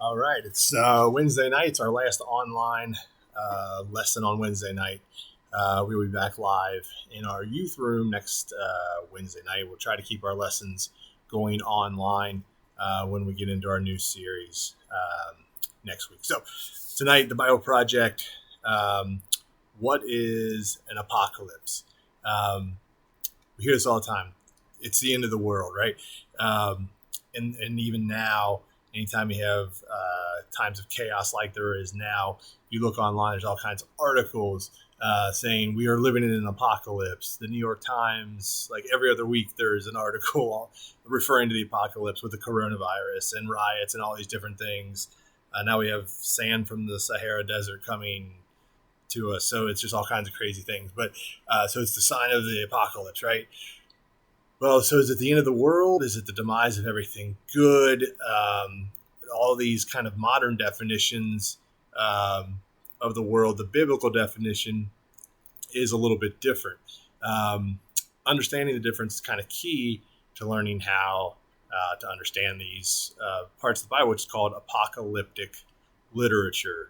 All right, it's Wednesday night. It's our last online lesson on Wednesday night. We will be back live in our youth room next Wednesday night. We'll try to keep our lessons going online when we get into our new series next week. So, tonight, the Bible Project. What is an apocalypse? We hear this all the time. It's the end of the world, right? And even now, anytime you have times of chaos like there is now, you look online, there's all kinds of articles saying we are living in an apocalypse. The New York Times, like every other week, there's an article referring to the apocalypse with the coronavirus and riots and all these different things. Now we have sand from the Sahara Desert coming to us. So it's just all kinds of crazy things. But so it's the sign of the apocalypse, right? Well, so is it the end of the world? Is it the demise of everything good? All these kind of modern definitions of the world, the biblical definition is a little bit different. Understanding the difference is kind of key to learning how to understand these parts of the Bible, which is called apocalyptic literature.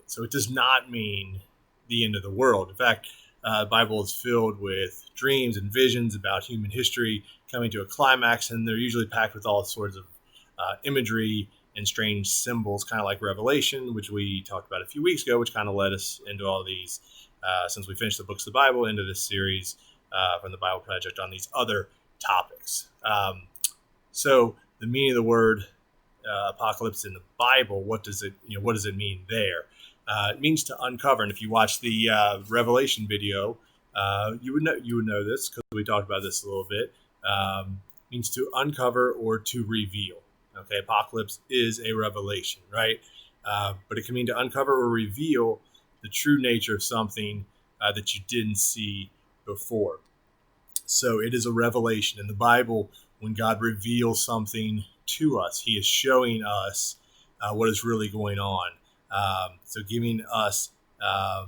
So it does not mean the end of the world. In fact, the Bible is filled with dreams and visions about human history coming to a climax, and they're usually packed with all sorts of imagery and strange symbols, kind of like Revelation, which we talked about a few weeks ago, which kind of led us into all these, since we finished the books of the Bible, into this series from the Bible Project on these other topics. So the meaning of the word apocalypse in the Bible, what does it mean there? It means to uncover, and if you watch the Revelation video, you would know this because we talked about this a little bit. It means to uncover or to reveal. Okay, apocalypse is a revelation, right? But it can mean to uncover or reveal the true nature of something that you didn't see before. So it is a revelation in the Bible. When God reveals something to us, He is showing us what is really going on. So giving us a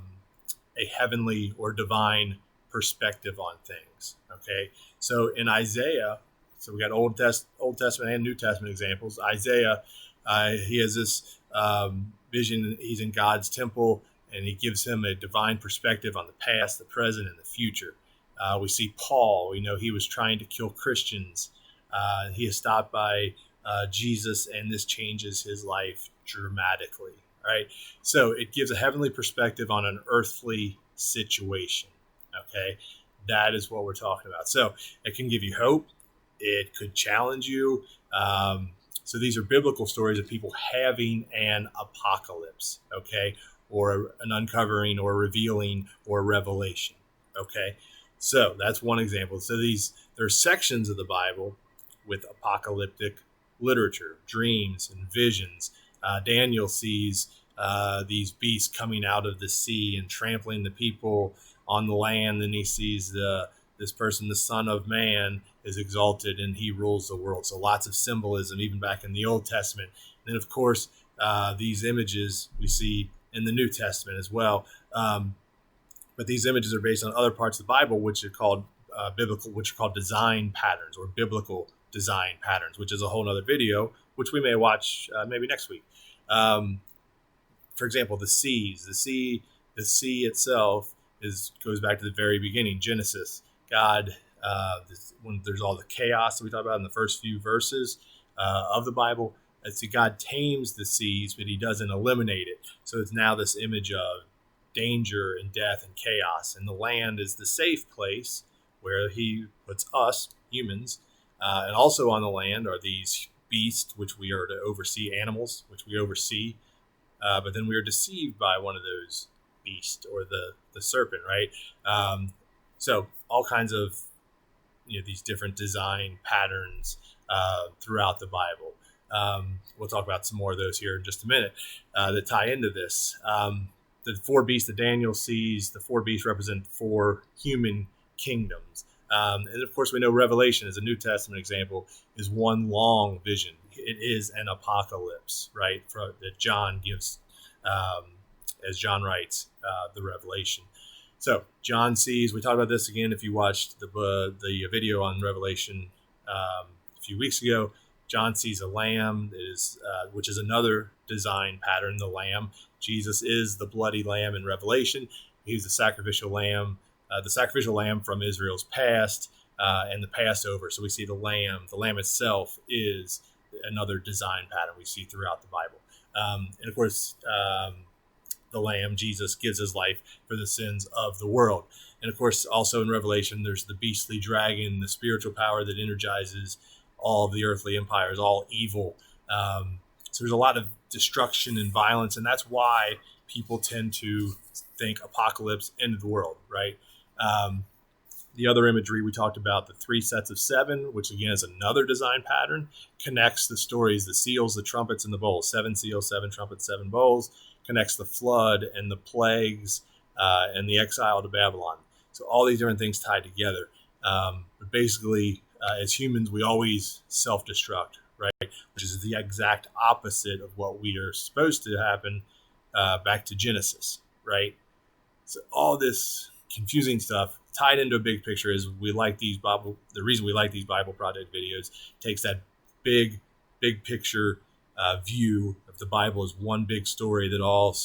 heavenly or divine perspective on things. Okay, so in Isaiah, so we got Old Testament and New Testament examples. Isaiah, he has this vision. He's in God's temple, and He gives him a divine perspective on the past, the present, and the future. We see Paul. We know he was trying to kill Christians. He is stopped by Jesus, and this changes his life dramatically. Right, so it gives a heavenly perspective on an earthly situation. Okay, that is what we're talking about. So it can give you hope. It could challenge you. So these are biblical stories of people having an apocalypse. Okay, or an uncovering, or revealing, or revelation. Okay, so that's one example. So there are sections of the Bible with apocalyptic literature, dreams and visions. Daniel sees these beasts coming out of the sea and trampling the people on the land. Then he sees this person, the Son of Man, is exalted and he rules the world. So lots of symbolism, even back in the Old Testament. And then, of course, these images we see in the New Testament as well. But these images are based on other parts of the Bible, which are called design patterns or biblical design patterns, which is a whole other video, which we may watch maybe next week. For example, the seas. The sea itself goes back to the very beginning, Genesis. God, when there's all the chaos that we talk about in the first few verses of the Bible, God tames the seas, but He doesn't eliminate it. So it's now this image of danger and death and chaos, and the land is the safe place where He puts us, humans, and also on the land are these beasts, which we are to oversee, animals, which we oversee. But then we are deceived by one of those beasts or the serpent, right? So all kinds of these different design patterns throughout the Bible. We'll talk about some more of those here in just a minute that tie into this. The four beasts that Daniel sees, the four beasts represent four human kingdoms. And of course, we know Revelation, as a New Testament example, is one long vision. It is an apocalypse, right? That John gives, as John writes, the Revelation. So John sees. We talked about this again if you watched the video on Revelation a few weeks ago. John sees a lamb which is another design pattern, the lamb. Jesus is the bloody lamb in Revelation. He's the sacrificial lamb from Israel's past and the Passover. So we see the lamb. The lamb itself is another design pattern we see throughout the Bible. And of course, the lamb, Jesus, gives his life for the sins of the world. And of course, also in Revelation, there's the beastly dragon, the spiritual power that energizes all of the earthly empires, all evil. So there's a lot of destruction and violence, and that's why people tend to think apocalypse, end of the world, right? The other imagery we talked about, the 3 sets of 7, which again is another design pattern, connects the stories, the seals, the trumpets, and the bowls. 7 seals, 7 trumpets, 7 bowls, connects the flood and the plagues and the exile to Babylon. So all these different things tied together. But basically, as humans, we always self-destruct, right? Which is the exact opposite of what we are supposed to happen back to Genesis, right? So all this confusing stuff tied into a big picture is the reason we like these Bible Project videos takes that big picture view of the Bible as one big story that all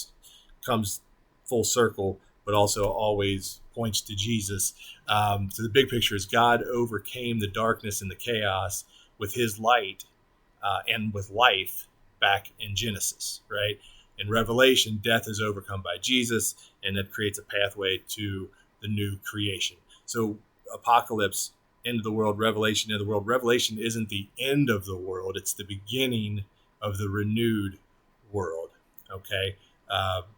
comes full circle, but also always points to Jesus. So the big picture is God overcame the darkness and the chaos with his light and with life back in Genesis, right? In Revelation, death is overcome by Jesus, and that creates a pathway to the new creation. So apocalypse, end of the world, Revelation, end of the world. Revelation isn't the end of the world. It's the beginning of the renewed world, okay?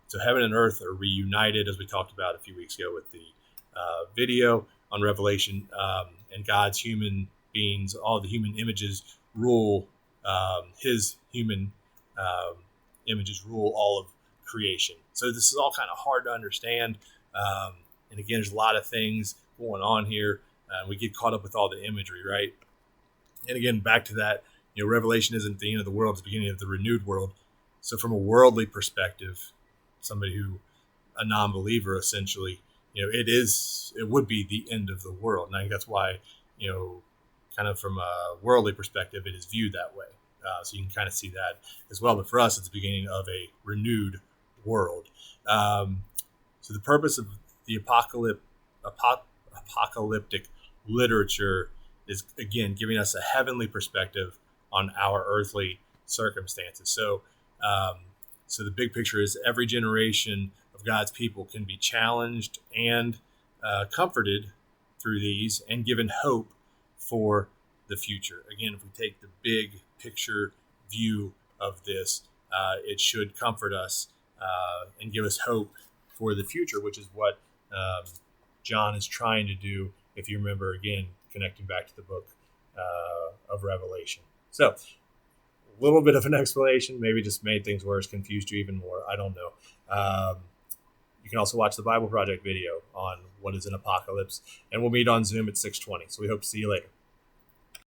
So heaven and earth are reunited, as we talked about a few weeks ago with the video on Revelation, and God's human beings, all the human images rule, his human images rule all of creation. So this is all kind of hard to understand. And again, there's a lot of things going on here. We get caught up with all the imagery, right? And again, back to that, Revelation isn't the end of the world, it's the beginning of the renewed world. So from a worldly perspective, a non-believer essentially, it would be the end of the world. And I think that's why, kind of from a worldly perspective, it is viewed that way. So you can kind of see that as well. But for us, it's the beginning of a renewed world. So the purpose of the apocalyptic literature is, again, giving us a heavenly perspective on our earthly circumstances. So the big picture is every generation of God's people can be challenged and comforted through these and given hope for the future. Again, if we take the big picture view of this, it should comfort us and give us hope for the future, which is what John is trying to do, if you remember, again, connecting back to the book of Revelation. So a little bit of an explanation, maybe just made things worse, confused you even more. I don't know. You can also watch the Bible Project video on what is an apocalypse, and we'll meet on Zoom at 6:20. So we hope to see you later.